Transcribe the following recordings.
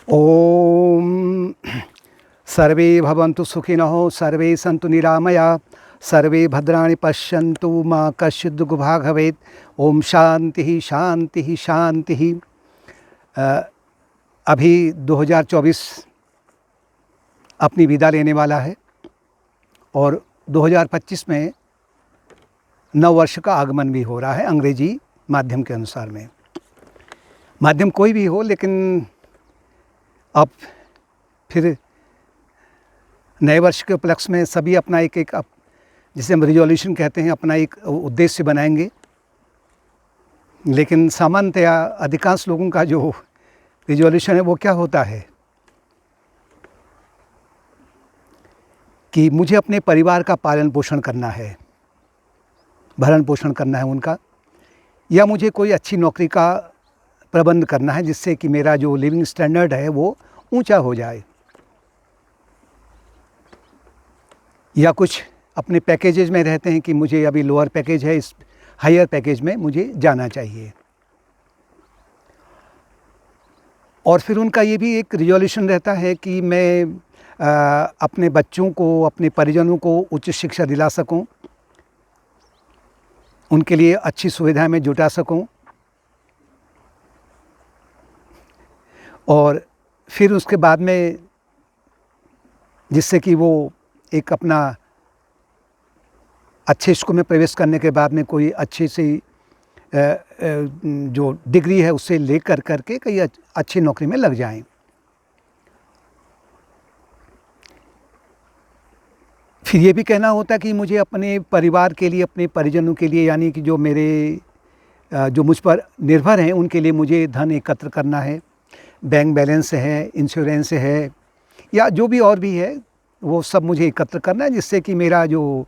ओम सर्वे भवन्तु सुखिनः सर्वे सन्तु निरामया सर्वे भद्राणि पश्यन्तु माँ कश्चित् दुःखभाग् भवेत्। ओम शांति शांति शांति। अभी 2024 अपनी विदा लेने वाला है और 2025 में नव वर्ष का आगमन भी हो रहा है अंग्रेजी माध्यम के अनुसार में। माध्यम कोई भी हो, लेकिन अब फिर नए वर्ष के उपलक्ष्य में सभी अपना एक जिसे हम रिजोल्यूशन कहते हैं, अपना एक उद्देश्य बनाएंगे। लेकिन सामान्यतया अधिकांश लोगों का जो रिजोल्यूशन है वो क्या होता है कि मुझे अपने परिवार का पालन पोषण करना है, भरण पोषण करना है उनका, या मुझे कोई अच्छी नौकरी का प्रबंध करना है जिससे कि मेरा जो लिविंग स्टैंडर्ड है वो ऊंचा हो जाए, या कुछ अपने पैकेजेज में रहते हैं कि मुझे अभी लोअर पैकेज है, इस हायर पैकेज में मुझे जाना चाहिए। और फिर उनका ये भी एक रिजोल्यूशन रहता है कि मैं अपने बच्चों को, अपने परिजनों को उच्च शिक्षा दिला सकूं, उनके लिए अच्छी सुविधाएं मैं जुटा सकूं, और फिर उसके बाद में जिससे कि वो एक अपना अच्छे स्कूल में प्रवेश करने के बाद में कोई अच्छी सी जो डिग्री है उससे लेकर करके कई अच्छी नौकरी में लग जाएं। फिर ये भी कहना होता है कि मुझे अपने परिवार के लिए, अपने परिजनों के लिए, यानी कि जो मेरे जो मुझ पर निर्भर हैं उनके लिए मुझे धन एकत्र करना है। बैंक बैलेंस है, इंश्योरेंस है, या जो भी और भी है वो सब मुझे एकत्र करना है, जिससे कि मेरा जो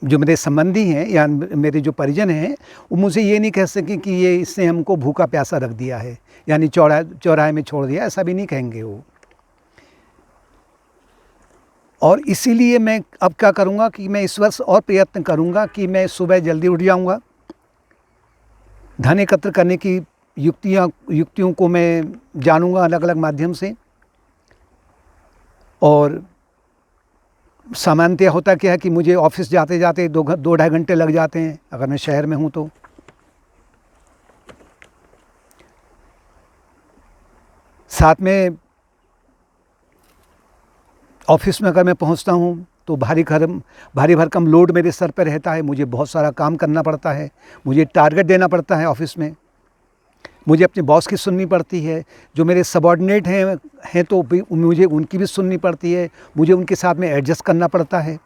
मेरे संबंधी हैं या मेरे जो परिजन हैं वो मुझे ये नहीं कह सकें कि ये इसने हमको भूखा प्यासा रख दिया है, यानी चौराहे में छोड़ दिया, ऐसा भी नहीं कहेंगे वो। और इसीलिए मैं अब क्या करूँगा कि मैं इस वर्ष और प्रयत्न करूँगा कि मैं सुबह जल्दी उठ जाऊँगा, धन एकत्र करने की युक्तियों को मैं जानूँगा अलग अलग माध्यम से। और सामान्यतः होता क्या है कि मुझे ऑफिस जाते जाते 2-2.5 घंटे लग जाते हैं अगर मैं शहर में हूँ तो। साथ में ऑफिस में अगर मैं पहुँचता हूँ तो भारी भरकम लोड मेरे सर पर रहता है, मुझे बहुत सारा काम करना पड़ता है, मुझे टारगेट देना पड़ता है ऑफिस में, मुझे अपने बॉस की सुननी पड़ती है, जो मेरे सबॉर्डिनेट हैं तो मुझे उनकी भी सुननी पड़ती है, मुझे उनके साथ में एडजस्ट करना पड़ता है।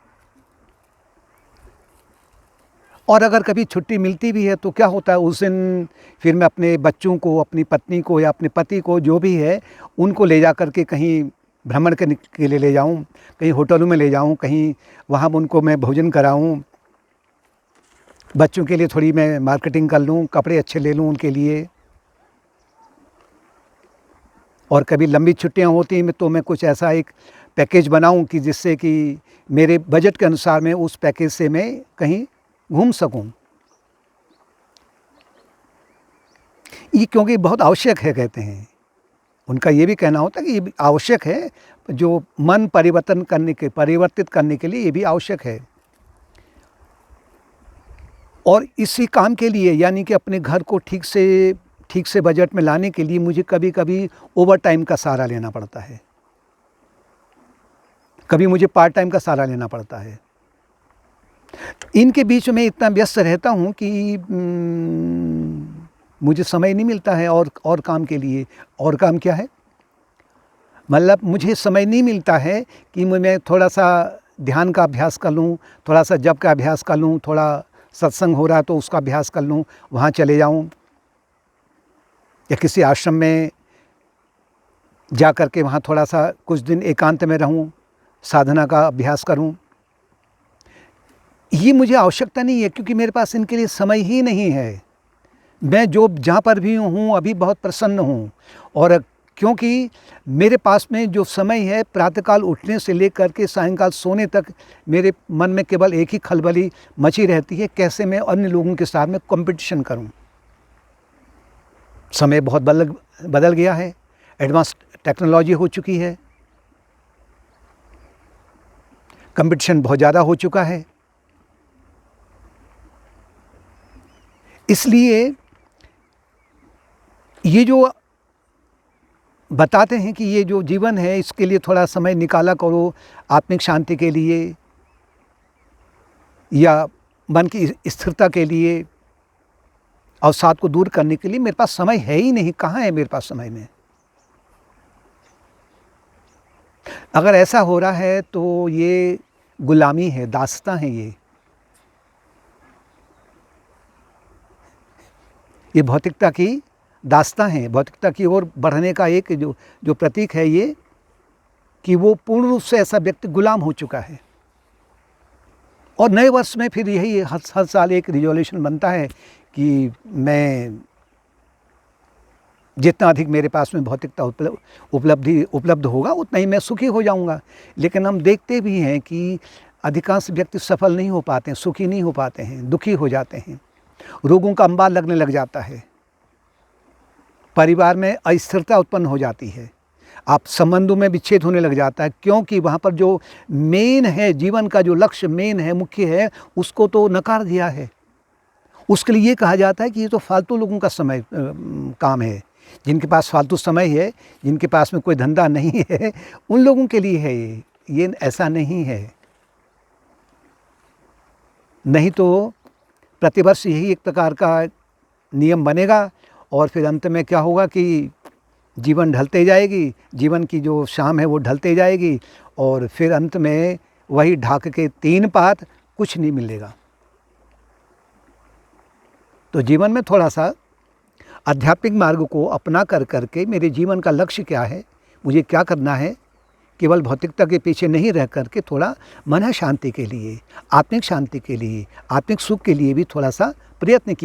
और अगर कभी छुट्टी मिलती भी है तो क्या होता है, उस दिन फिर मैं अपने बच्चों को, अपनी पत्नी को या अपने पति को, जो भी है, उनको ले जा कर के कहीं भ्रमण के लिए ले जाऊं, कहीं होटलों में ले जाऊं, कहीं वहाँ उनको मैं भोजन कराऊं, बच्चों के लिए थोड़ी मैं मार्केटिंग कर लूं, कपड़े अच्छे ले लूं उनके लिए। और कभी लंबी छुट्टियां होती हैं तो मैं कुछ ऐसा एक पैकेज बनाऊं कि जिससे कि मेरे बजट के अनुसार मैं उस पैकेज से मैं कहीं घूम सकूं। ये क्योंकि बहुत आवश्यक है, कहते हैं, उनका ये भी कहना होता है कि ये आवश्यक है, जो मन परिवर्तित करने के लिए ये भी आवश्यक है। और इसी काम के लिए, यानी कि अपने घर को ठीक से बजट में लाने के लिए मुझे कभी कभी ओवर टाइम का सहारा लेना पड़ता है, कभी मुझे पार्ट टाइम का सहारा लेना पड़ता है। इनके बीच में इतना व्यस्त रहता हूँ कि मुझे समय नहीं मिलता है और काम के लिए। और काम क्या है, मतलब मुझे समय नहीं मिलता है कि मैं थोड़ा सा ध्यान का अभ्यास कर लूँ, थोड़ा सा जप का अभ्यास कर लूँ, थोड़ा सत्संग हो रहा है तो उसका अभ्यास कर लूँ, वहाँ चले जाऊँ, या किसी आश्रम में जा कर के वहाँ थोड़ा सा कुछ दिन एकांत में रहूँ, साधना का अभ्यास करूँ। ये मुझे आवश्यकता नहीं है, क्योंकि मेरे पास इनके लिए समय ही नहीं है। मैं जहाँ पर भी हूँ अभी बहुत प्रसन्न हूँ, और क्योंकि मेरे पास में जो समय है प्रातःकाल उठने से लेकर के सायंकाल सोने तक, मेरे मन में केवल एक ही खलबली मची रहती है, कैसे मैं अन्य लोगों के साथ में कंपटीशन करूं, समय बहुत बदल गया है, एडवांस टेक्नोलॉजी हो चुकी है, कंपटीशन बहुत ज़्यादा हो चुका है। इसलिए ये जो बताते हैं कि ये जो जीवन है इसके लिए थोड़ा समय निकाला करो आत्मिक शांति के लिए या मन की स्थिरता के लिए, अवसाद को दूर करने के लिए मेरे पास समय है ही नहीं। कहाँ है मेरे पास समय में? अगर ऐसा हो रहा है तो ये गुलामी है, दास्तां है। ये भौतिकता की दास्तां है, भौतिकता की ओर बढ़ने का एक जो प्रतीक है ये, कि वो पूर्ण रूप से ऐसा व्यक्ति गुलाम हो चुका है। और नए वर्ष में फिर यही हर साल एक रिजोल्यूशन बनता है कि मैं जितना अधिक मेरे पास में भौतिकता उपलब्ध होगा उतना ही मैं सुखी हो जाऊंगा। लेकिन हम देखते भी हैं कि अधिकांश व्यक्ति सफल नहीं हो पाते हैं, सुखी नहीं हो पाते हैं, दुखी हो जाते हैं, रोगों का अंबार लगने लग जाता है, परिवार में अस्थिरता उत्पन्न हो जाती है, आप संबंधों में विच्छेद होने लग जाता है, क्योंकि वहाँ पर जो मेन है, जीवन का जो लक्ष्य मेन है, मुख्य है, उसको तो नकार दिया है। उसके लिए ये कहा जाता है कि ये तो फालतू लोगों का समय काम है, जिनके पास फालतू समय है, जिनके पास में कोई धंधा नहीं है, उन लोगों के लिए है ये ऐसा नहीं है। नहीं तो प्रतिवर्ष यही एक प्रकार का नियम बनेगा और फिर अंत में क्या होगा कि जीवन ढलते जाएगी, जीवन की जो शाम है वो ढलते जाएगी और फिर अंत में वही ढाक के 3 पात, कुछ नहीं मिलेगा। तो जीवन में थोड़ा सा आध्यात्मिक मार्ग को अपना करके मेरे जीवन का लक्ष्य क्या है, मुझे क्या करना है, केवल भौतिकता के पीछे नहीं रह करके थोड़ा मन शांति के लिए, आत्मिक शांति के लिए, आत्मिक सुख के लिए भी थोड़ा सा प्रयत्न किया।